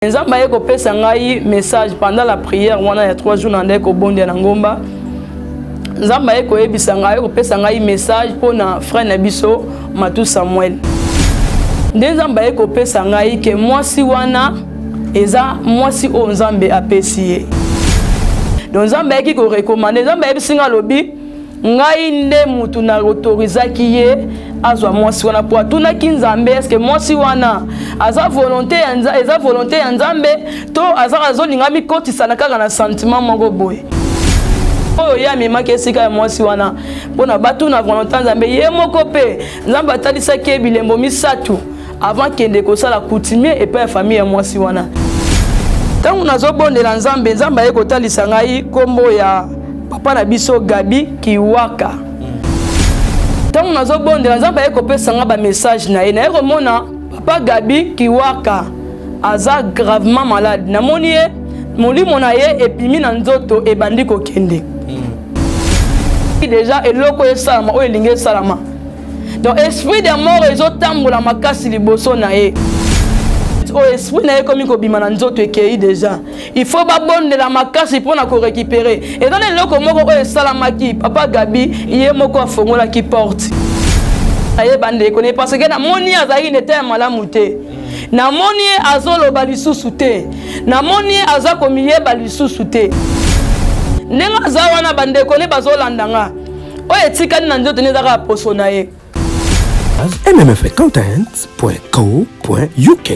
Nzamba yeko pesa ngai message pendant la prière wana ya 3 jours nande ko bondia na ngomba. Nzamba yeko yebisa ngai ko pesa ngai message pona frère na biso Matu Samuel. Nzamba yeko pesa ngai ke mwasi wana eza mwasi o Nzambe apesi ye. Donc Nzamba yeki ko recommander Nzamba yebisinga lobi ngai nde mutu na autorisaki ye azwa mwasi wana po atuna kinzambe est-ce que mwasi wana aza volonté ya Nzambe to aza azolinga mikotisa na kaka na sentiment moko boye oyo ya mimaki esika ya mwasi wana pona batu na volonté ya Nzambe ye moko pe Nzambe atalisaki bilembo misatu avant kende kosala coutumier et pas famille ya mwasi wana tangu nazobondela Nzambe Nzambe ye kotalisa ngai kombo ya papa na biso Gabi Kiwaka. Tangu nazobondela Nzambe ye kopesa nga ba message na ye na ye komona papa Gabi Kiwaka aza gravement malade. Namoni ye molimo na ye epimi na nzoto ebandi kokende. Déjà eloko esalama o elinge salama. Donc esprit de mort ezotambola makasi liboso na ye. O esprit na ye komi kobima na nzoto ekei déjà. Il faut babondela makasi pona ko récupérer. Et dans eloko moko o esalamaki papa Gabi ye moko afongola ki porte. Aye bande connaît parce que na moni azali n'était malamu te. Na moni azolo balisusu te. Na moni azakomiye balisusu te. Nenga zawana bande connaît bazolandanga. O etikani na nzoto nezaka poso na ye. mmfcontent.co.uk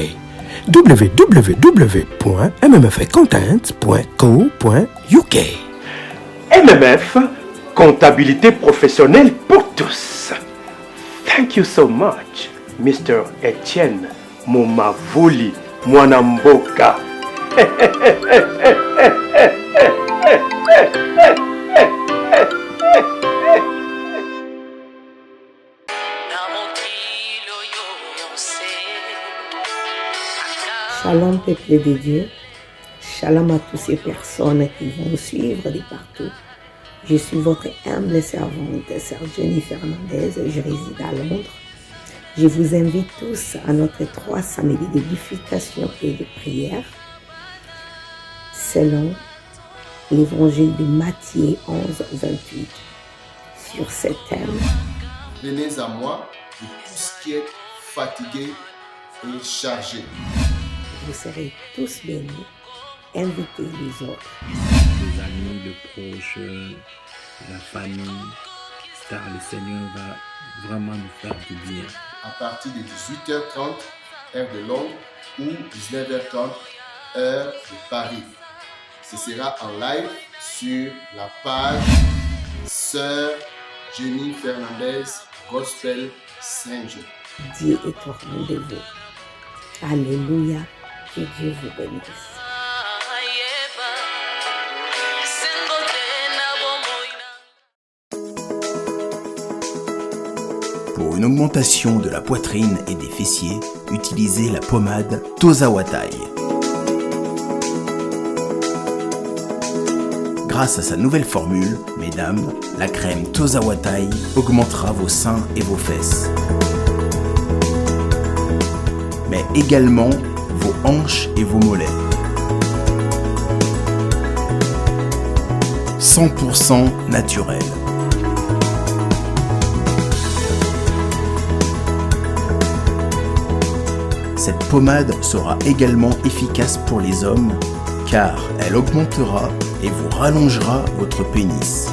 www.mmfcontent.co.uk MMF, comptabilité professionnelle pour tous. Thank you so much, Mr. Etienne Momavuli Mwanamboka. Shalom peuple de Dieu, shalom à toutes ces personnes qui vont nous suivre de partout. Je suis votre humble servante, Sœur Jenny Fernandez, je réside à Londres. Je vous invite tous à notre 3 samedis d'édification et de prière selon l'évangile de Matthieu 11, 28 sur ce thème. Venez à moi, vous tous qui êtes fatigués et chargés. Vous serez tous bénis, invitez les autres. Les amis, les proches, la famille, car le Seigneur va vraiment nous faire du bien. À partir de 18h30, heure de Londres, ou 19h30, heure de Paris. Ce sera en live sur la page Sœur Jenny Fernandez Gospel Saint-Jean. Dieu est au rendez-vous. Alléluia. Que Dieu vous bénisse. Pour une augmentation de la poitrine et des fessiers, utilisez la pommade Tozawatai. Grâce à sa nouvelle formule, mesdames, la crème Tozawatai augmentera vos seins et vos fesses, mais également vos hanches et vos mollets. 100% naturel. Cette pommade sera également efficace pour les hommes car elle augmentera et vous rallongera votre pénis.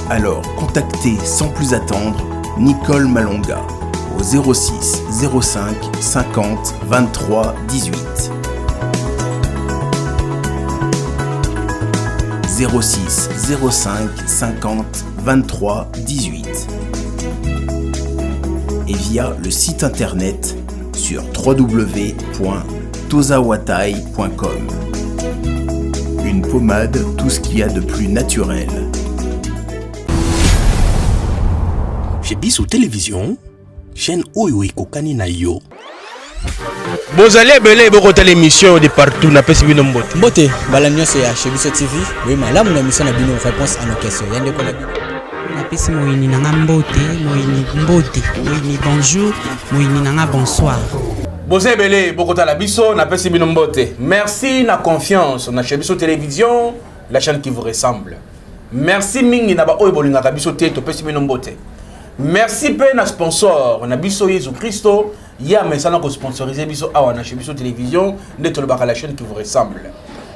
Alors contactez sans plus attendre Nicole Malonga au 06 05 50 23 18. 06 05 50 23 18 et via le site internet sur www.tozawatai.com. Une pommade, tout ce qu'il y a de plus naturel. J'ai bis aux télévisions, chaîne Oyo et Kokani na yo. Bozali ebele bokota l'émission de partout na pesi bino mbote. Mbote, bala nyonso ya Chebiso TV. Oui, malamu na mission na bino réponse à nos questions. Yande ko na bino. napesi moyini nanga mbote, moyini bonjour, moyini nanga bonsoir. Bozé Belé, Bokota la biso, napesi bino mbote. Merci na confiance na Chebiso Télévision, la chaîne qui vous ressemble. Merci mingi na ba oyo bolinga biso te to pesi bino mbote. Merci pe na sponsor na biso Yesu Christo, ya mesana ko sponsoriser biso awa na Chebiso Télévision, ndeto le baka la chaîne qui vous ressemble.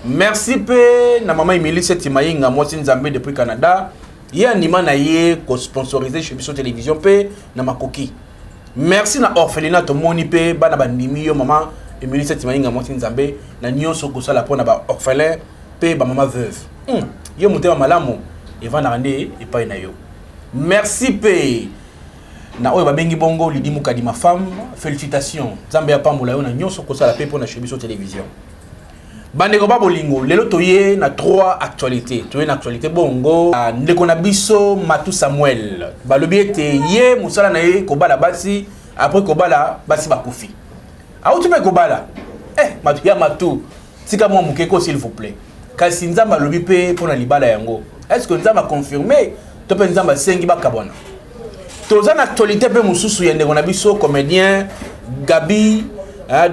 Merci pe na maman Emily Setimainga mwasi Nzambe depuis Canada, ya nima na ye ko sponsoriser Chebiso Télévision pe na makoki. Merci na orphelinat to moni pe bana bandimi yo maman Emily Setimainga mwasi Nzambe na nyonso ko sala pona ba orphelin pe ba maman veuve. Yo mutema malamu eva na rande epai na yo. Merci pe na oyo babengi bongo Lidi Mukadi ma femme, félicitations. Nzambe apambola yo na nyonso ko sala pe pona Chebiso Télévision. Bandeko babolingo lelo toye na 3 actualités. Toye na actualité bongo ndeko na biso Matu Samuel. Balobi ete ye musala na ye ko bala basi après ko bala basi bakufi. Auti pe ko bala. Matu ya Matu. Tika mo mukeko s'il vous plaît. Kasi Nzamba lobi pe pona libala yango. Est-ce que Nzamba confirmé to pe Nzamba sengi bakabona. Toza na actualité pe mususu ya ndeko na biso comédien Gabi.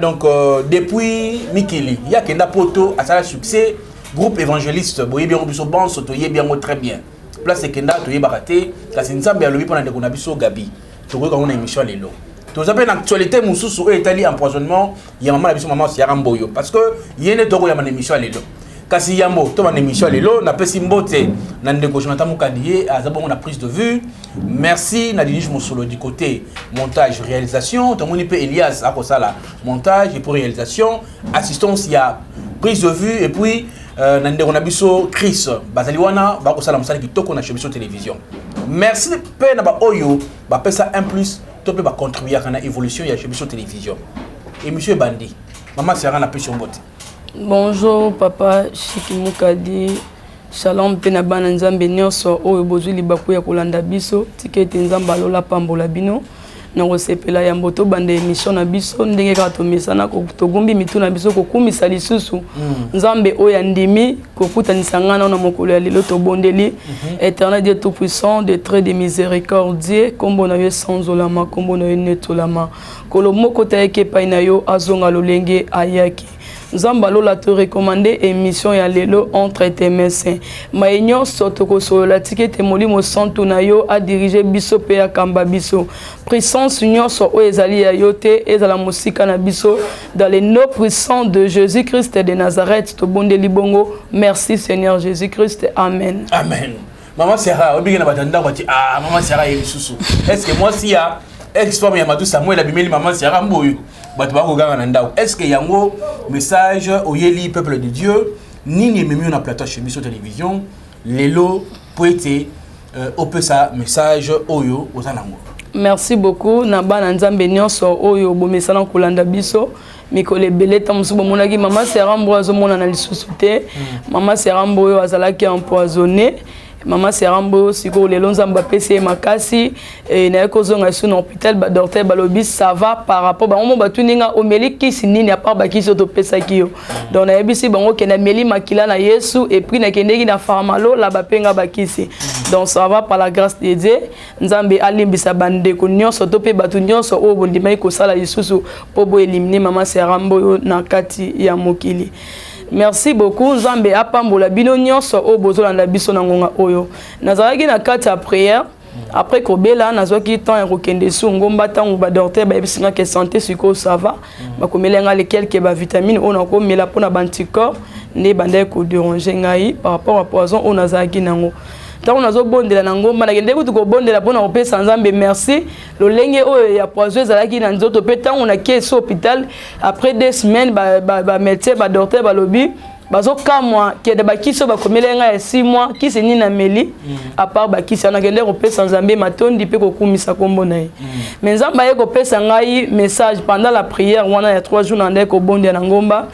Donc depuis Mikili, il y a Kenda Poto à sa succès, groupe évangéliste, boye bien biso bon sotoye bien très bien. Place Kenda toye baraté, kasi Nzambe alobi pona ndeko na biso Gabi. Tokoka on a émission lelo. Toza pe na actualité mususu e Italie empoisonnement, ya maman na biso maman Siara Mboyo parce que yene toko ya ma émission lelo. Kasi yambo to ma émission lelo na pesi mbote na ndeko Jonathan Mukadiye azabo na prise de vue. Merci na dirige mon solo du côté montage réalisation, to moni pe Elias akosala montage et pour réalisation, assistance il y a prise de vue et puis na ndeko na biso Chris Bazaliwana bakosala mosala kitoko na Chebiso Télévision. Merci pe na ba oyo ba pesa un plus to pe ba contribuer à la évolution ya Chebiso Télévision. Et monsieur Bandi, maman Siara na pesi mbote. Bonjour papa Chiki Mukadi. Shalom pena bana Nzambe nyonso oyo bozwi libaku ya kolanda biso tikete Nzamba lola pambola bino na kosepela ya mboto bande émission na biso ndenge kaka tomesana togumbi mitu na biso kokumisa lisusu Nzambe oyo andimi kokutanisa ngana na mokolo ya lelo tobondeli Éternel Dieu tout puissant de très de miséricordieux kombo na yo sans olama kombo na yo netolama kolo moko taeke pa na yo azonga lolenge ayaki Nzamba lola te recommander émission ya lelo entre tes mains. Maïnyo sotoko solola tikete molimo santo na yo a diriger biso pe ya kamba biso. Puissance nyonso o ezali ya yote ezala musika na biso dans le nom puissant de Jésus-Christ de Nazareth to bonde libongo. Merci Seigneur Jésus-Christ. Amen. Amen. Maman Sarah, obigi na batanda kwati maman Sarah yesusu. Est-ce que moi si ya ex-femme ya Matu Samuel abimeli maman Sarah Mboyo? Est-ce qu'il y a un message au Yeli, peuple de Dieu, ni ni même na plateau chez Chebiso Télévision, lelo poété au peu ça message oyo aux anango. Merci beaucoup na bana Nzambe nyonso oyo bo message kolanda biso mikole beleta musubo monaki maman Sarah Mboyo azomona na lisusu te maman Sarah Mboyo azalaki empoisonné. Maman Serambo siko lelo Nzamba pese makasi na ekozonga su na hôpital ba docteur balobi ça va par rapport ba mo batuninga omeli kisi nini à part ba kisi to pesa kiyo donc na yebisi bango ke na meli makila na Yesu et puis na kendeki na pharmalo la ba penga ba kisi donc ça va par la grâce de Dieu Nzambe alimbisa bande ko nyonso to pe batu nyonso o bondima ko sala lisusu po bo éliminer maman Serambo na kati ya mokili. Merci beaucoup Nzambe apambola bino nyonso o bozolanda biso na ngonga oyo nazalaki na kati ya prière après kobela nazwaki temps ya kokende su ngomba tango ba docteur ba ebisinga ke santé siko ça va ba komelenga les quelques ba vitamines on ko mela pona ba anticorps ne bande ko déranger ngai par rapport à poison on nazalaki nango tant nazo bondela na ngomba na kende ko bondela pona opesa Nzambe merci lolenge oyo ya poison ezalaki na nzoto pe tant on a keso hôpital après 2 semaines ba médecin ba docteur ba lobi bazo kamwa ke de bakiso ba komelenga ya 6 mois kisi ni na meli à part bakisi na kende ko pesa Nzambe matondi pe ko kumisa kombo na ye mais Nzamba ye ko pesa ngai message pendant la prière wana ya 3 jours na ndeko bondia na ngomba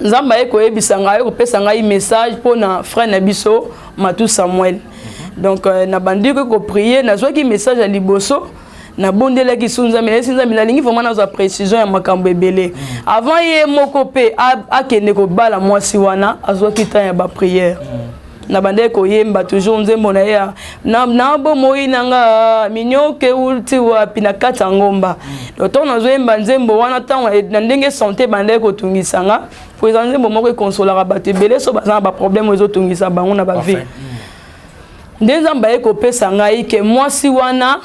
Nzamba ye ko yebisa ngai ko pesa ngai message pour na frère na biso Matu Samuel donc na bandi ko prier na zwaki message à liboso na bondela ki sunza Nzambe na lingi vraiment na za précision ya makambo ebele avant ye moko pe akende ko bala mwasi wana azwaki temps ya ba prière na bande koyemba toujours nzembo na ya na bomoi nanga minyoke ulti wa pinakata ngomba to na zoyemba nzembo wana tango na ndenge santé bande ko tungisanga po nzembo moko consoler ba tebele so ba ba problème ezo tungisa bango na ba vie ndenzamba eko pesa ngai ke mwasi wana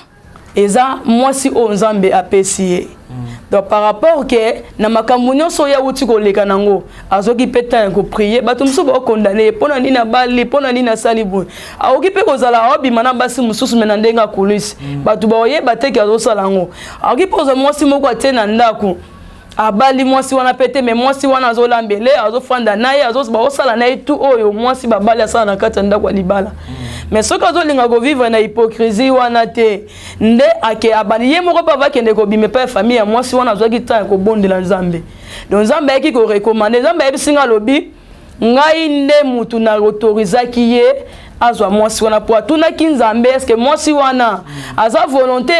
eza mwasi o nzambe apesi. Donc par rapport que na makambo nyonso ya uti koleka nango azoki peta ko prier bato musu ba condamner pona nina bali pona nina salibu aoki pe kozala obima na basi mususu mena ndenga kulisi bato ba oyeba te ke azosala ngo aoki poza mwasi moko atena ndako abali mwasi wana pete mais mwasi wana azolambele azofanda naye azosba osala naye tout oyo mwasi babali asala na kati ndako ya libala. Mais ce que zolinga go vivre na hypocrisie wana te nde ake abali ye moko pa vakende ko bime pa famille ya mwasi wana azwaki ta ko bondela Nzambe. Donc Nzambe yaki ko recommander Nzambe yebisinga lobi ngai nde mutu na autorisaki ye azwa mwasi wana po atuna kinzambe est-ce que mwasi wana aza volonté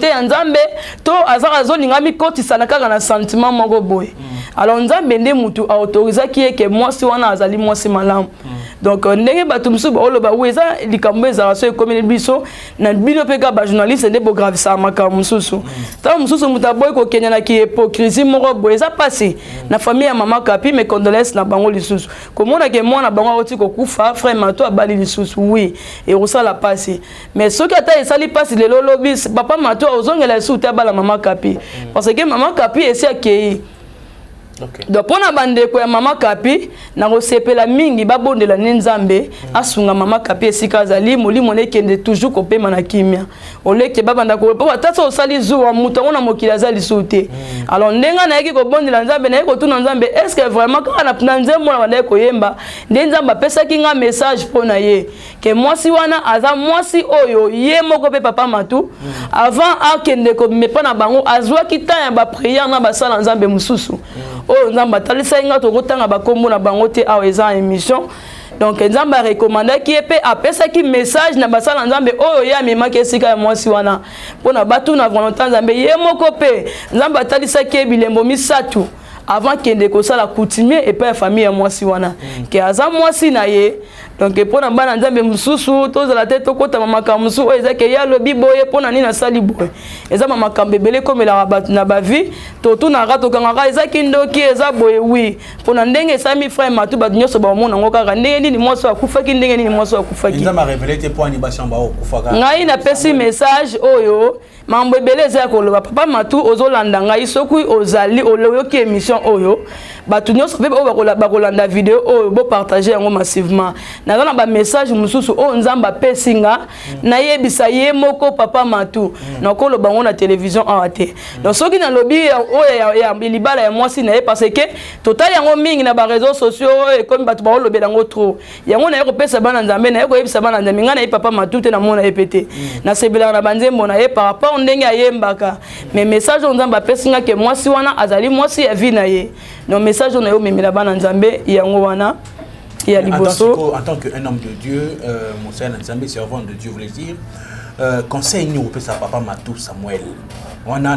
ya Nzambe to azolinga mikotisa na kaka na sentiment moko boye. Alors Nzambe nde mutu a autorisaki ye ke mwasi wana azali mwasi malamu. Donc ndenge bato musu ba oloba weza likambo ezala so ekomeli biso na bino peka ba journaliste nde bo gravisa makambo mususu. Ta mususu mutaboy ko kenya na ki hypocrisie moko boye za passé na famille ya mama Kapi mes condoléances na bango lisusu. Komona ke mwana bango oti ko kufa frère mato abali lisusu oui et osala passé. Mais soki ata esali passé lelo lobi papa mato ozongela lisusu ta bala mama Kapi parce que mama Kapi esi akei. Okay. Donc pona bande ko ya mama Kapi na kosepela mingi babondela Nzambe asunga mama Kapi esika azali molimo ne kende toujours ko pema na kimia oleke babanda ko pa tata osali zuwa mutango na mokili azali sute. Alors ndenga na yeki ko bondela Nzambe na yeko tuna Nzambe est-ce que vraiment kana na nzembo na bande ko yemba Nzambe pesa kinga message pona ye ke mwasi wana aza mwasi oyo ye moko pe papa matu avant akende ko mepa na bango azwa kitaya ba prière na basala Nzambe mususu. Oh Nzamba talisa inga to kotanga bakombo na bango te awa eza émission. Donc Nzamba recommanda ki epe apesa ki message na basala Nzambe oyo ya memaki esika ya mwasi wana pona batu na volonté Nzambe ye moko pe Nzamba talisa ki bilembo misatu avant kende ko sala coutumier et pas famille ya mwasi wana ke aza mwasi na ye. Donc pona bana Nzambe mususu tozala te tokota makambo musu oyo ezake ya lobi boye pona nini asali boye eza makambo ebele komela bato na ba vie to tuna rato kanga ezaki ndoki eza boye oui pona ndenge sami frère matu bato nyoso ba mona ngo kaka ndenge nini mwaso akufaki ndenge nini mwaso akufaki Nzamba révéler te point ni bashamba okufaka ngai na pesi message oyo mambo ebele eza koloba papa matu ozolanda ngai soki ozali oloyoki émission oyo bato nyoso pe bakolanda vidéo oyo bo partager yango massivement na ba message mususu o Nzamba pesinga na yebisa ye moko papa matu na koloba ngo na télévision awate. Donc soki na lobby oyo ya libala ya mwasi na ye parce que total yango mingi na ba réseaux sociaux et comme bato ba lobela ngo trop yango na yeko pesa bana Nzambe na yeko yebisa bana Nzambe ngana ye papa matu te na mona epete na sebela na banzembo na ye par rapport ndenge ayembaka mais message o Nzamba pesinga ke mwasi wana azali mwasi ya vie na ye. Donc message na yo memela bana Nzambe yango wana. En tant qu'un homme de Dieu, Moussa Nzambe, servant de Dieu, voulait dire, conseil nous au sa papa Matou Samuel. On a en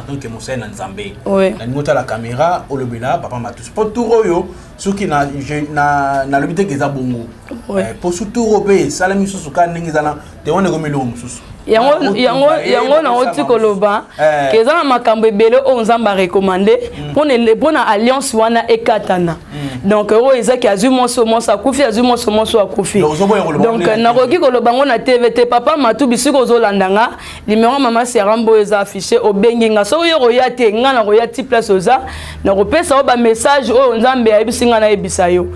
tant que Moussa Nzambe. On a la caméra, au lobela, papa Matou. Pour tout royo, ceux qui na l'habité qui est à Bongo. Pour tout robé, salami sous kan n'engizana, te on est comme le musus. yango na oti koloba keza na makambo ebele o Nzamba recommandé pour na alliance wana ekatana. Donc o ezaki azui moso akufi azui moso akufi. Donc na koki koloba ngo na TVT papa matu bisiko ozolandanga numéro mama Serambo eza affiché obenginga so yo roya te nga na roya ti place oza na kopesa ba message o Nzambe ayibisinga na ebisa yo.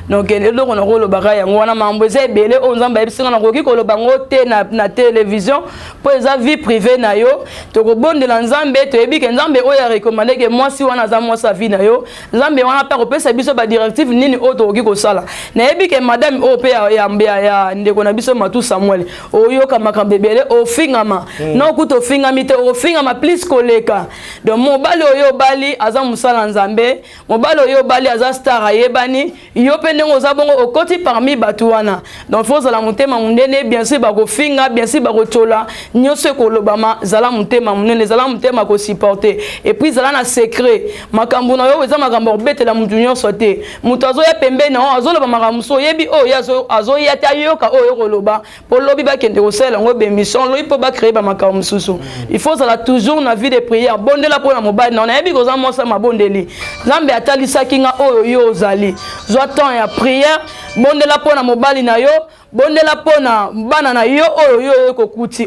Donc eloko na koloba yango wana mambo eza ebele o Nzamba ayibisinga na koki koloba ngo te na télévision po eza vie privée na yo to kobondela Nzambe to yebike Nzambe oyo ya recommander ke mwasi wana za mwasa vie na yo Nzambe wana pa kopesa biso ba directive nini o to koki kosala na yebike madame o pe ya ndeko na biso Matou Samuel oyo ka makambo ebele ofingama no kuto fingami te ofingama please koleka. Donc mobali oyo bali aza musala Nzambe mobali oyo bali aza star ayebani yo pe ndenge oza bongo okoti parmi bato wana donc faut zala motema munene bien sûr bakofinga bien sûr bakotola nyonso ekolobama zala motema munene zala motema kosupporter et puis zala na secret makambo na yo eza makambo obetela mutu nyonso te mutu azoya pembeni na azoloba makambo so yebi oyo azoya te ayoka oyo koloba po lobi bakende kosala ngo bemission lobi po bakréer bamakambo mosusu il faut zala toujours na vie de prière bondela mpona mobali na yebi koza mosa mabondeli Nzambe atalisaki nga oyo yo ozali zwa temps ya prière bondela mpona mobali na yo bondela pona bana na yo oyo yo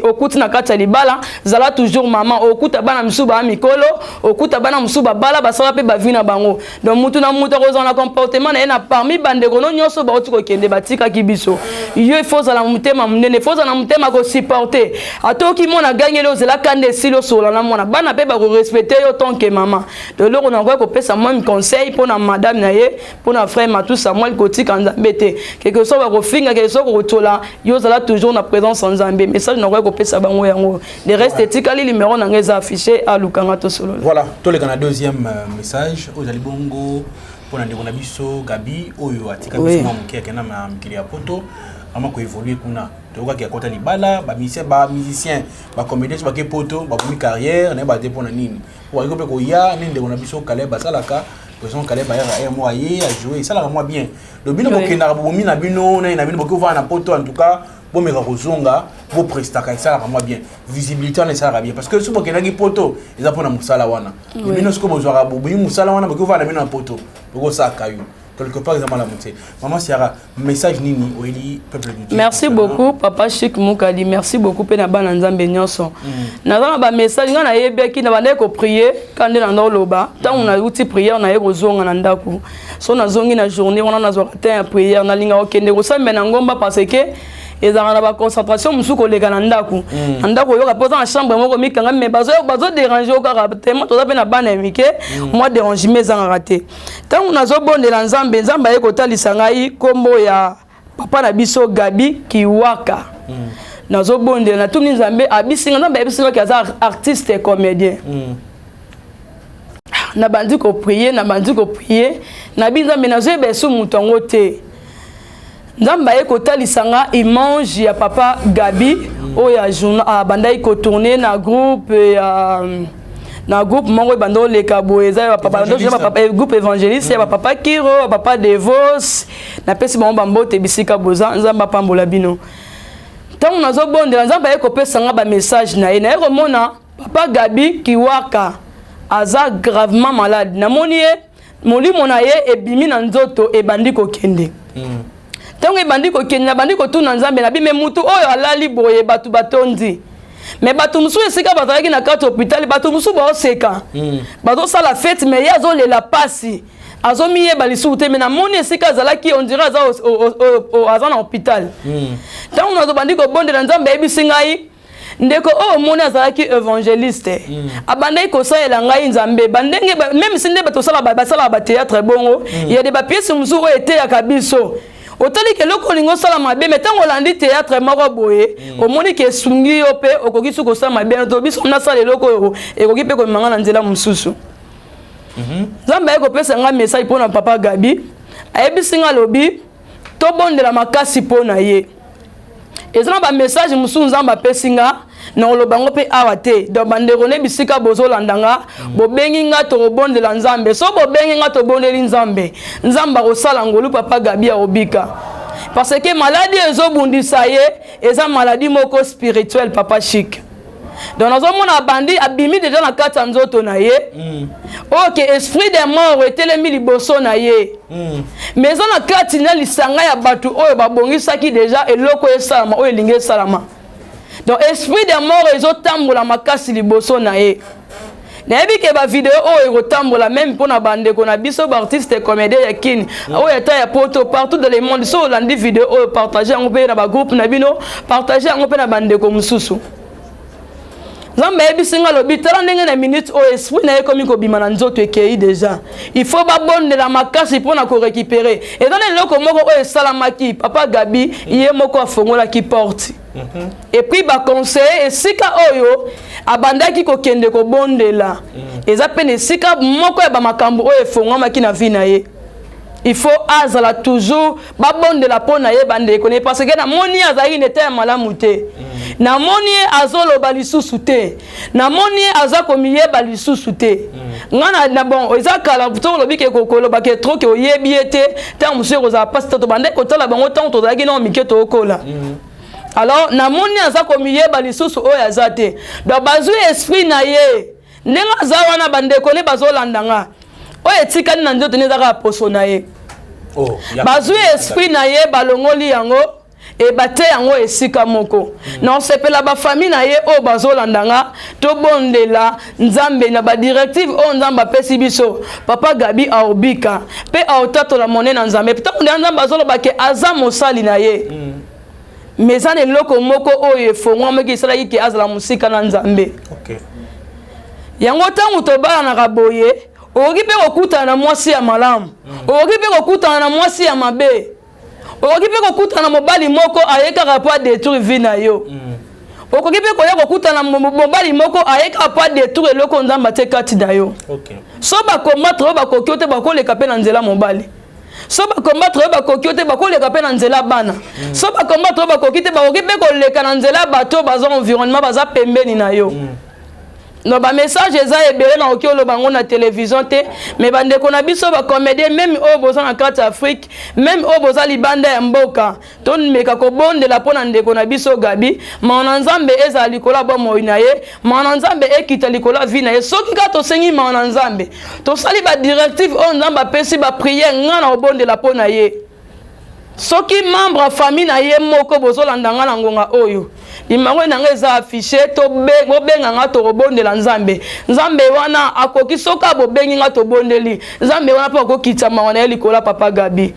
okuti na kati ya libala zala toujours maman okuta bana misuba ya mikolo okuta bana misuba bala basala pe bavi na bango donc mutu na mutu akozala na comportement na ye na parmi bandeko no nyonso bauti kokende batikaki biso yo ifo zala motema munene ifo zala motema kosupporter atoki mona ganyeli ozelaka nde esili osola na mona bana pe bakorespecte yo tonke mama de loko nakoki kopesa moi conseil mpona madame na ye mpona frère Matou Samuel kotika Nzambe te quelque soit bakofinga quelque soit kotola yo zala toujours na présence en Nzambe message nakoki kopesa bango yango le reste etikali numéro na ngeza affiché à lukanga to solo voilà toleka na deuxième message ozali bongo mpona ndeko na biso Gabi oyo atika biso mwa moke akenda na mikili ya poto ama koévoluer kuna tokaki akota libala bamusicien bacomédien bake poto bakomi carrière na bate mpona nini okoki mpe koya nini ndeko na biso Caleb basalaka président Caleb ayera moi a joué ça la moi bien le bino bokenda bomi na bino na bino bokovana na poto en tout cas bomeka kozonga bo prestaka ça la moi bien visibilité na ça la bien parce que si bokenda ki poto eza pona musala wana le bino siko bozwaka bomi musala wana bokovana na bino na poto boko saka yo quelque part ils ont mal à monter. Maman Siara, message nini oeli peuple du Dieu. Merci beaucoup papa Chic Moukali, merci beaucoup pe na bana Nzambe nyonso. Na ba message ngana yebeki na bande ko prier quand na ndoloba. Tant on a outil prière na yeko zonga na ndako. So na zongi na journée on a na zoratin prière na linga okende ko sambe na ngomba parce que ezanga na ba concentration musuko leka na ndako. Ndako yo ka posa na chambre moko mikanga mais bazo déranger au kaka tellement to za pe na bana mike moi déranger mes en raté. Tant on a zo bondela Nzambe Nzambe ayekotalisa ngai kombo ya papa na biso Gabi Kiwaka. Nazo bondela na tuni Nzambe abisinga Nzambe abisinga kaza artiste et comédien. Na bandi ko prier na binzambe nazo beso mutongo te. Nzambe ayekotalisa nga image ya papa Gabi oya journal bandai ko tourner na groupe na groupe mongo bando le kaboeza papa groupe évangéliste ya papa Kiro papa Devos na pesi bango bambote bisika boza Nzamba pambola bino tant nazo bondela Nzamba ayekopesa nga ba message na ye na yekomona papa Gabi Kiwaka aza gravement malade na moni ye molimo na ye ebimi na nzoto ebandi kokende tango ebandi kokende na bandi kotuna Nzambe na bime mutu oyo alali boye batu batondi mais bato musu esika bazalaki na kati hôpital bato musu baoseka bazosala fête mais ye azolela pasi azomiyeba lisusu te mais na moni esika azalaki on dirait aza na hôpital ntango nazobandi kobondela Nzambe ayebisi ngai ndeko oyo moni azalaki évangéliste abandaki kosalela ngai Nzambe bandenge même si nde batosala basala batéâtre bongo il y a des bapièces musu oyo eteyaka biso otali ke loko lingo sala mabe metango landi théâtre moko boye omoni ke sungi yo pe okoki su ko sala mabe to biso na sala loko ekoki pe ko manga na nzela mususu Nzambe ko pesa nga message pona papa Gabi ayebisi nga lobi to bondela makasi pona ye ezana ba message mususu Nzambe apesi nga na olobango pe awa te do bandeko ne bisika bozolanda nga bobengi nga to bondela Nzambe so bobengi nga to bondeli Nzambe Nzamba kosala ngolu papa Gabi ya obika parce que maladie ezobundisa ye eza maladie moko spirituelle papa Chic donc nazomona bandi abimi déjà na kati ya nzoto na ye ok esprit de mort etelemi liboso na ye mais eza na kati na lisanga ya bato oyo babongisaki déjà eloko esalama oyo elingi esalama donc esprit de mort ezotambola makasi liboso na ye nayebi ke ba video oyo ekotambola même mpona bandeko na biso baartiste et comédien ya kini oyo eta ya poto partout dans le monde so olandi video oyo partager yango mpe na bagroupe na bino partager yango mpe na bandeko mosusu Nzambe ebisinga lobi tala ndenge na minute oyo esprit na ye komi kobima na nzoto ekei déjà il faut babondela makasi mpona korécupérer ezana eloko moko oyo esalamaki papa Gabi ye moko afongolaki porte et puis baconseiller esika oyo abandaki kokende kobondela eza pene esika moko ya bamakambo oyo efongwamaki na vi na ye il faut azala toujours babonde la pona ye bande connaît parce que na moni azali n'était malamu te na moni azolo balisusu te na moni azako miye balisusu te ngana na bon ezakala to lobike kokolo bake trop ke oyebiete ta monsieur oza passe to bande ko tola bango tant to zaki na miketo okola alors na moni azako miye balisusu oya azate do bazu esprit na ye nenga zawana bande connaît bazolandanga o etikani na ndoto nezaka poso na ye bazwi esprit na ye balongoli yango e bate yango esika moko na osepela ba famille na ye o bazolandanga to bondela nzambe na ba directive o nzamba pesi biso papa Gabi aobika pe aotato la monnaie na nzambe peta nzambe bazoloba ke aza mosali na ye mezane loko moko oyo efongwa meki sala yiki azala musika na nzambe yango tangu to bana na kaboye okoki pe kokutana na mwasi ya malamu okoki pe kokutana na mwasi ya mabe okoki pe kokutana na mobali moko ayekaka po adétruire vie na yo okoki pe koya kokutana na mobali moko ayekaka po adétruire eloko nzambe atie kati na yo so bakombattre oyo bakoki te bakoleka pe na nzela mobali so bakombattre oyo bakoki te bakoleka pe na nzela bana so bakombattre oyo bakoki te bakoki pe koleka na nzela bato baza environnement baza pembeni na yo no ba message eza ebele na okolo bango na télévision te mais bande ko na biso ba comédien même au boza na carte Afrique même au boza libanda ya mboka ton meka ko bonde la pona ndeko na biso Gabi ma nzambe eza likola ba moina ye ma nzambe ekita likola vi na ye soki ka to sengi ma nzambe to sali ba directive on nzamba pesi ba prière ngana obonde la pona ye soki membre famille na ye moko bozolandanga na ngonga oyo limango nanga eza affiché to bobenga nga to robondela nzambe nzambe wana akoki soka bobengi nga to bondeli nzambe wana pa kokitsa mawana ya likola papa Gabi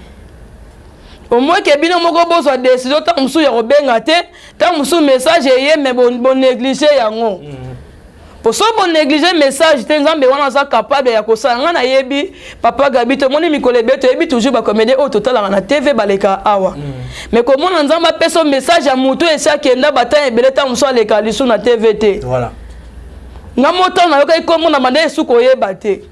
au moins ke bino moko bozwa décision ta musu ya robenga te ta musu message ye me bon négliger yango pour so bon négliger message te nzambe wana za capable ya kosala nga na yebi papa Gabi to moni mikole beto yebi toujours ba comédie au total na TV baleka awa mais comment nzamba peso message ya mutu esa kenda bata ebele ta muso aleka lisu na TV te voilà nga mota na yoka ikomo na bande suko yeba te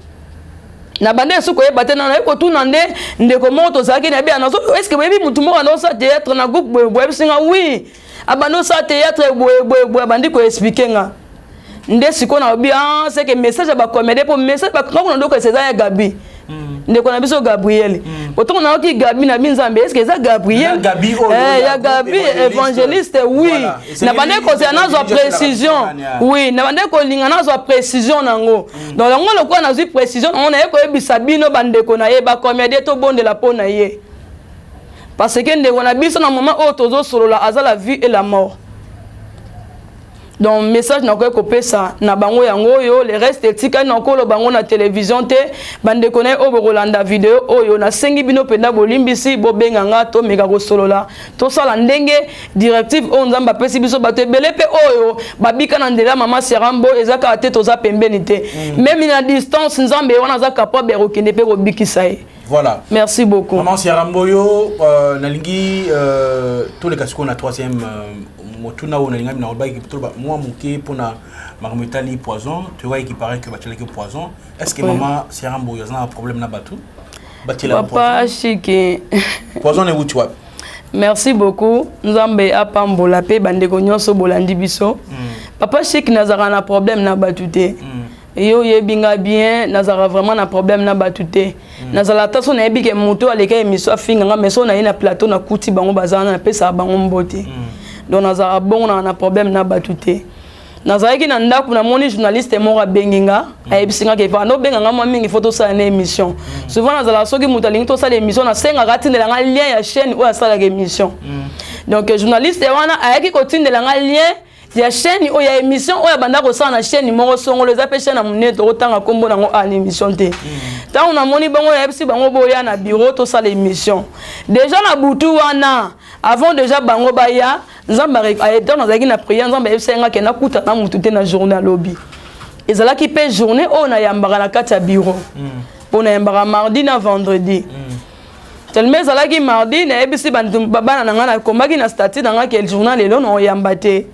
na bande suko yeba te na ko tuna nde ndeko moto zaki na bia na so est-ce que yebi mutu moko na sa théâtre na groupe boye singa oui abano sa théâtre boye bandi ko expliquer nga nde siko na obi c'est que message ba comédie pour message ba ko ndoko c'est ça Gabi ndeko na biso Gabriel autant na ki Gabi na binzambe est-ce que ça Gabriel Gabi ya Gabi évangéliste oui na bande ko c'est nazo précision oui na bande ko linga nazo précision nango donc yango lokwa nazo précision on a ko ebisa bino bande ko na ye ba comédie to bonde la pona ye parce que ndeko na biso na moment o tozo solo la azala vie et la mort. Donc message na ko pesa na bango yango yo le reste etika na ko lo bango na télévision te bande connaît o bolanda vidéo oyo na sengi bino penda bolimbisi bo benganga to meka ko solola to sala ndenge directive on nzamba pesi biso bato ebele pe oyo babika na ndela mama Serambo ezaka te toza pembeni te même na distance nzambe wana za capable rokende pe ko bikisa ye. Voilà. Merci beaucoup. Maman Serambo yo nalingi tous les cas qu'on a troisième motuna on a linga na oba ki moi moké pour na marmitali poison tu vois qui paraît que batela que poison est-ce que maman Serambo yo a un problème na batu batela papa chiki poison et où tu vois. Merci beaucoup nzambe apambola pe bandeko nyonso bolandi biso papa chiki nazara na problème na batu te yo yebinga bien nazara vraiment na problème na batu te nazala taso na yebike moto aleka émission finga nga meso na ina plateau na kuti bango bazana na pesa bango mbote donc nazara bon na problème na batu te nazara ki na ndaku na moni journaliste mora benginga ayebisinga ke fa no benganga mo mingi photo sa na émission souvent nazala soki moto alingi to sa émission na senga katindela nga lien ya chaîne ou asala émission donc journaliste wana ayaki kotindela nga lien ya chaîne o ya émission o ya banda ko sa na chaîne moko songo les appelle chaîne na muneto otanga kombo nango en émission te tant on a moni bango ya bisi bango boya na bureau to sa l'émission déjà na butu wana avant déjà bango baya nzamba dans nazaki na prière nzamba esenga ke na kuta na mutu te na journée lobby ezala ki pe journée o na yambaka na kati ya bureau on a yambaka mardi na vendredi tellement ezala ki mardi na ebisi bantu bana na ngana kombaki na statut na ngaka journal lelo no yambate.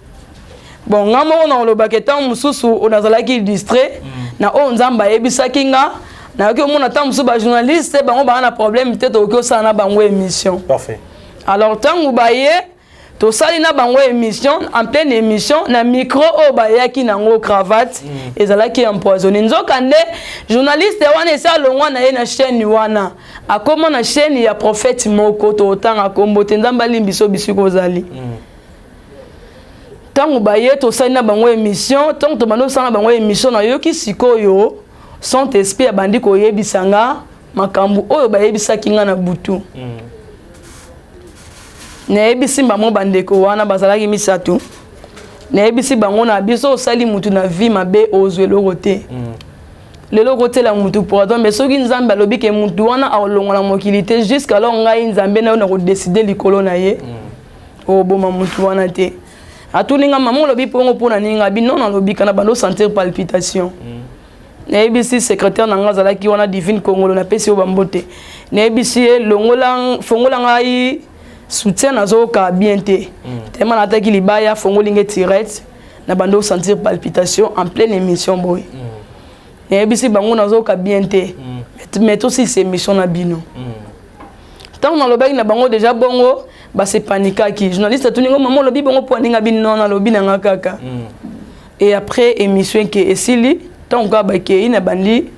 Bon, ngamo on a le baquetan mususu on a zala qui distrait na o nzamba ebisaki nga na que mon attend musu ba journaliste bango ba na problème peut-être que ça na bango émission. Parfait. Alors tant ou baye to sali na bango émission en pleine émission na micro o baye ki nango cravate ezala ki empoisonné nzokande journaliste wana esa longwa na ye na chaîne wana akoma na chaîne ya prophète moko to tanga kombote ndamba limbiso bisiko zali. Tant baye to sali na bango émission tant to bando sala bango émission na yo ki sikoyo sont esprit abandi ko yebisanga makambu oyo bayebisa kinga na butu. Na ebisi bango bandeko wana bazalaki misatu. Na ebisi bango na biso sali mutu na vie mabe ozwe lokote. Lelo kote la mutu pardon mais soki nzambe alobi ke mutu wana alongola mokilité jusqu'à là ngai nzambe na ko décider likolo na ye. O boma mutu wana te. Atuninga maman lobi pongo pona ninga bi non lobi kana bando sentir palpitation. Na ebisi secrétaire nanga zalaki wana divine Congolo na pesi o bambote. Na ebisi longola fongola ngai soutien nazo ka bien te. Tellement nataki libaya fongolinge tirette na bando sentir palpitation en pleine émission boy. Na ebisi bango nazo ka bien te. Mais aussi c'est émission na bino. Tant na lobaki na bango déjà bongo ba se panika ki journaliste tuningo maman lobi bongo poaninga bino na lobi na kaka. Et après émission ke esili tant ka ba ke ina bandi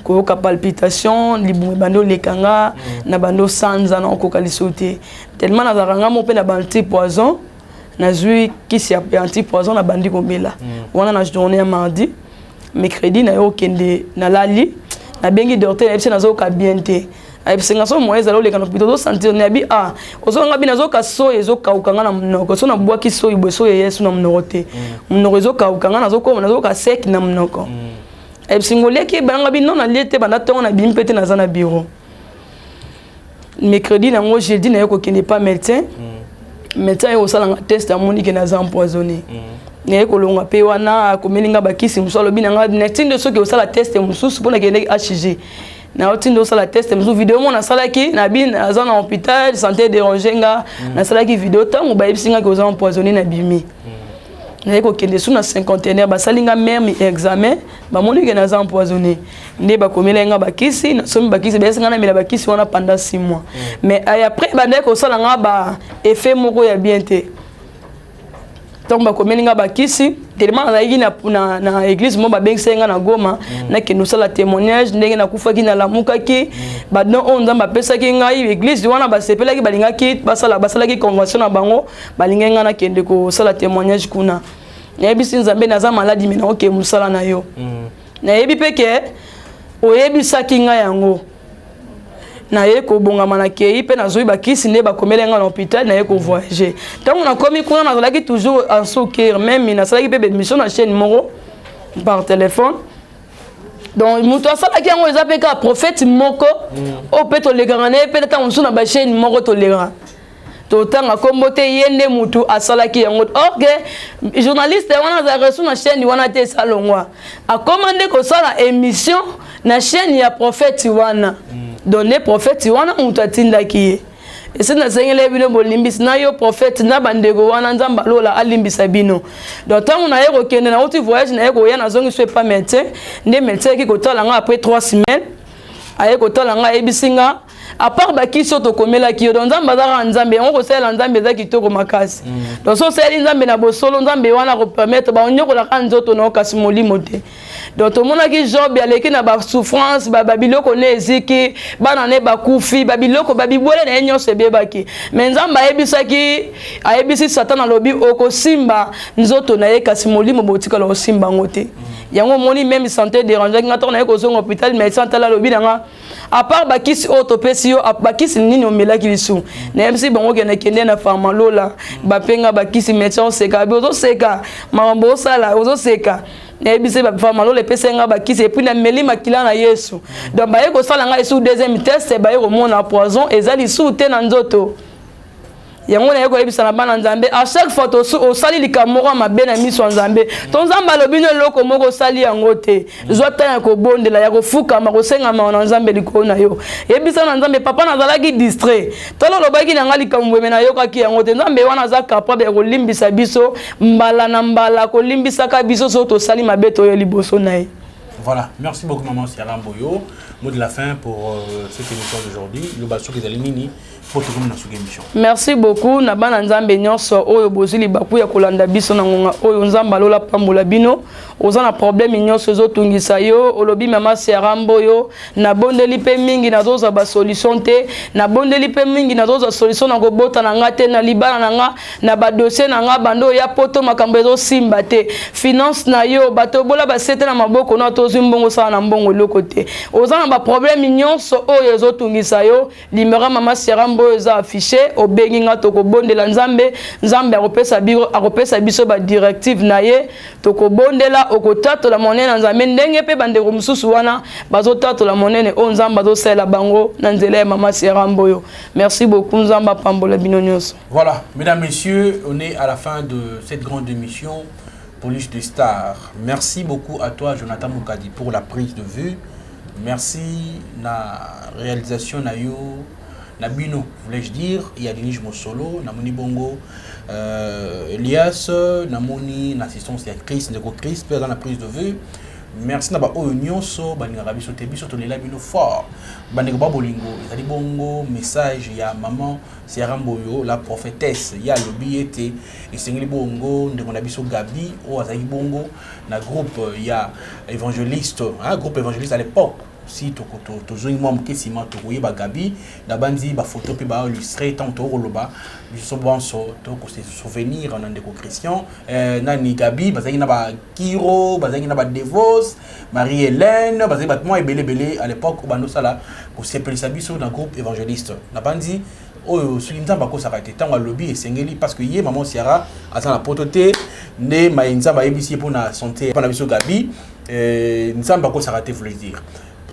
ko ka palpitation libu bando lekanga na bando sanza na ko kalisote tellement na zaranga mo pe na banti poison na zui ki si anti poison na bandi ko bela wana na journée ya mardi mercredi na yo kende na lali na bengi docteur na na zo ka bienté ay bisenga so moyeza lo lekana pito do sentir na bi ozonga bi na zo ka so ezo ka ukanga na mnoko so na bwa ki so iboso yesu na mnokote mnoko ezo ka ukanga na zo ko na zo ka sek na mnoko et singolé qui banga bi non na liete banda tonga na bim pété na zana bureau mercredi na ngo jeudi na yoko kende pas médecin médecin yo sala nga test ya monique na za empoisonné na yeko longa pe wana ko melinga bakisi musalo bi na nga netindo soki o sala test mususu pona kende HG na otindo sala test musu vidéo mo na sala ki na bi na za na hôpital santé déranger nga na sala ki vidéo tango ba bisinga ko za empoisonné na bimi. Na ko kende sous na 50 ba salinga même examen ba moni ke na za empoisonné nde ba komela nga bakisi na somi bakisi ba singa na mela bakisi wana pendant 6 mois mais après ba ndeko sala nga ba effet moko ya bien te donc ba komela nga bakisi tellement na yiki na église mo ba benga na Goma na ke nous sala témoignage ndenge na kufa ki na lamuka ki ba don on nzamba pesa ki nga église wana ba sepela ki balinga ki basala ki convention na bango balinga nga na kende ko sala témoignage kuna na yebisi nzambe na za maladi mena oke musala na yo na yebi peke oyebisa ki nga yango na ye ko bongama na kei pe na zoi bakisi nde bakomela nga na hôpital na ye ko voyager tant on a commis kuna na zalaki toujours en soukir même na salaki pe mission na chaîne moko par téléphone donc muto asala ki yango eza pe ka prophète moko o pe to legana pe ta on suna ba chaîne moko to legana totanga kombote yende mutu asalaki yango ok journaliste wana za reçu na chaîne wana te salongwa a commandé ko sala émission na chaîne ya prophète wana donner prophète wana mutu atindaki et c'est na sengele bino bolimbisi na yo prophète na bandego wana nzamba lola alimbisa bino donc tant on a yeko kende na autre voyage na yeko ya na zongi soit pas médecin ndé médecin ki ko tala nga après 3 semaines ayeko tala nga ebisinga à part bakiso to komela ki donc nzamba za nzambe on ko sela nzambe za kitoko makasi donc so seli nzambe na bosolo nzambe wana ko permettre ba onyoko la kanzoto na kasi molimo te donc to mona ki job ya leki na ba souffrance ba biloko ne eziki bana ne bakufi ba biloko ba bibole na nyonso ebebaki mais nzamba ayebisaki ayebisi satan na lobi oko simba nzoto na ye kasi molimo botika lo simba ngote yango moni même santé déranger ngato na ko zongo hôpital médecin tala lobi nga à part bakisi autopsie yo bakisi nini omelaki lisu na MC bango kende kende na pharmalola bapenga bakisi médecin seka bi ozo seka mambo sala ozo seka na bise ba pharmalola pesenga bakisi et puis na meli makila na Yesu donc ba yeko sala nga isu deuxième test ba yeko mona poison ezali su te na nzoto yango na yeko ebisa na bana nzambe à chaque fois to osali likamoko mabe na miso nzambe to nzamba lobino loko moko sali yango te zwata ya ko bondela ya ko fuka ma ko senga ma na nzambe likona yo ebisa na nzambe papa na zalaki distrait to lo lobaki na ngali kamwe na yo kaki yango te nzambe wana za capable ko limbisa biso mbala na mbala ko limbisa ka biso so to sali mabe to yo liboso na ye Voilà, merci beaucoup maman Sierra Mboyo. Mot de la fin pour cette émission d'aujourd'hui. Le basso qui est alimini pour tout le monde dans cette émission. Merci beaucoup. Nabana nzambe nyonso oyo bozili baku ya kolanda biso na ngonga oyo nzamba lola pambola bino. Oza na problème nyonso ezotungisa yo olobi mama Sierra Mboyo na bondeli pe mingi nazoza ba solution te na bondeli pe mingi nazoza solution na kobota na nga te na libala na nga na ba dossier na nga bando ya poto makambo ezo simba te finance na yo bato bola ba sete na maboko na tozi mbongo sa na mbongo loko te oza na ba problème nyonso oyo ezotungisa yo limera mama Sierra Mboyo eza affiché obengi nga to kobondela nzambe nzambe akopesa biso ba directive na ye to kobondela okotato la monene na nzambe ndenge pe bandeko mususu wana bazotato la monene o nzamba zosela bango na nzela ya mama Sierra Mboyo. Merci beaucoup nzamba pambola bino nyonso. Voilà, mesdames, messieurs, on est à la fin de cette grande émission Police de Star. Merci beaucoup à toi Jonathan Moukadi pour la prise de vue. Merci na réalisation na yo na bino, voulais-je dire, il y a Denis Mosolo, Namoni Bongo, Elias, Namoni, l'assistance, il y a Chris, Ndeko Chris, dans la prise de vue. Merci na ba oignon so ba ngarabi so tebi so to lela bino fort. Ba ndeko ba bolingo, ezali bongo message ya maman Sierra Mboyo, la prophétesse, ya lobi ete esengeli bongo ndeko na biso Gabi o azali bongo na groupe ya évangéliste, hein, groupe évangéliste à l'époque. Si tu moi si tu ba Gabi na bandi ba photo pe ba illustrer tant to roloba biso bonso to ko se souvenir en ndeko Christian nani Gabi bazaki na ba Kiro bazaki na ba Devos Marie Hélène bazaki ba moi belé à l'époque bando sala ko se pelisa biso dans groupe évangéliste na bandi oyo sulinza ba ko sarate tango lobby et sengeli parce que yé maman Sierra asa na pototé ne mainza ba ebisi pour na santé pour na biso Gabi nzamba ko sarate voulait dire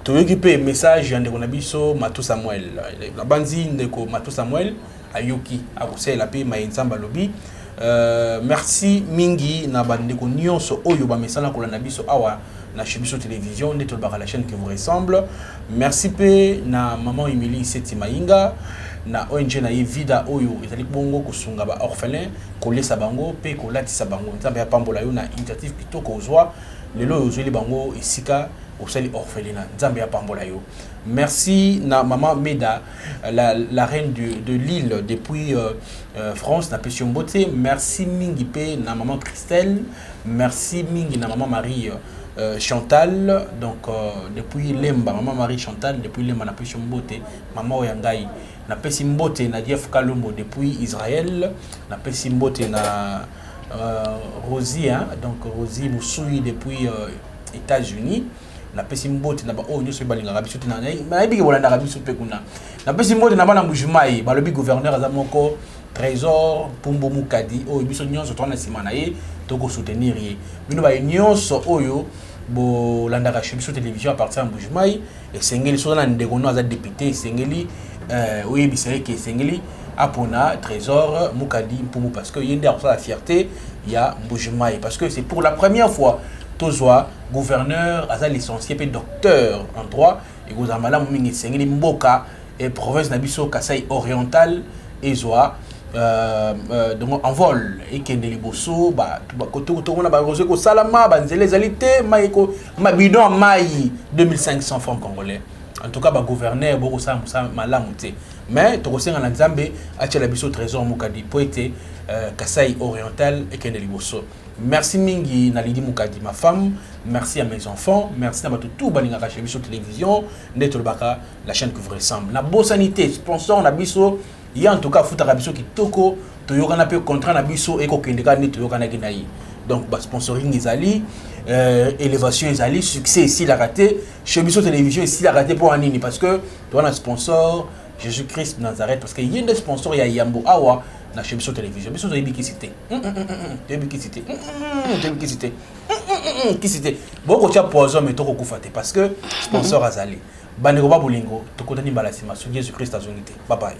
tu occupé message ndeko na biso Matou Samuel la bandi ndeko Matou Samuel ayoki akosela pe mainzamba lobby merci mingi na bandeko nyonso oyo ba mesala ko na biso awa na Chebiso télévision ndetol baka la chaîne qui vous ressemble. Merci pe na maman Emily Seti Mainga na ONG na Vida oyo ezali bongo kusunga ba orphelin kolesa bango pe kolatisa bango nzambe ya pambola yo na initiative kitoko ozwa lelo ozeli bango esika osali orphelinat nzambe ya pambola yo. Merci na maman Meda la reine de Lille depuis France na Pession Beauté. Merci mingi pe na maman Christelle. Merci mingi na maman Marie Chantal donc depuis Lemba maman Marie Chantal depuis Lemba na Pession Beauté maman Oyangai na Pessim Beauté na Dief Kalombo depuis Israël na Pessim Beauté na Rosie hein, donc Rosie Moussoui depuis États-Unis na Pessim Beauté na ba o nyoso balinga rabiso na na bigi bolanda rabiso pe kuna na Pessim Beauté na bana Mbujimai ba lobi gouverneur azamoko Trésor Pumbo Mukadi o biso nyonso tona sima na ye toko soutenir ye bino ba nyonso oyo bo landaka Chebiso télévision à partir de Mbujimai et sengeli so na ndeko no aza député sengeli oui bisere ke sengeli apona Trésor Mukadi Pumbo parce que yende a la fierté il y a Mbujimai parce que c'est pour la première fois Tozwa gouverneur aza licencié pe docteur en droit et gozamala mingi sengeli mboka et province na biso Kasai oriental ezwa donc en vol et kendeli bosso ba koto na ba rosé ko salama ba nzele zalité maiko mabidon mai 2500 francs congolais en tout cas ba gouverneur boko sa malamu te mais to kosenga na nzambe achela biso Trésor Mukadi poète Kasai oriental et kendeli bosso. Merci mingi na Lidi Mukadi ma femme, merci à mes enfants, merci à tout balinga ka Chebiso télévision ndetol baka la chaîne qui vous ressemble. La bonne sanité sponsor na biso il y a en tout cas futaka biso kitoko to yokana pe contrat na biso eko kendeka ni to yokana kinayi. Donc ba sponsoring ezali élévation ezali succès ici la raté Chebiso télévision ici la raté pour anini parce que to on a sponsor Jésus-Christ de Nazareth parce que il y a des sponsors ya Yambo Awa na Chebiso télévision biso to yebi ki cité qui cité boko tia poison mais to ko kufate parce que sponsor azali bandeko ba bolingo to kotani balasima sur Jésus-Christ azongité. Bye bye.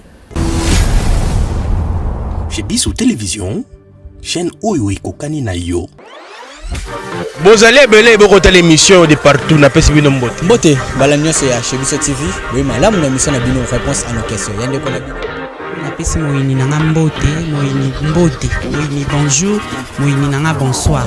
Chebiso télévision chaîne oyo ekokani na yo. Bozali ebele bokota l'émission de partout na pesi bino mbote. Mbote bala nyonso ya Chebiso TV. Oui malamu na mission na bino réponse à nos questions. Yande ko na bino. Na pesi moyini nanga mbote, moyini bonjour, moyini nanga bonsoir.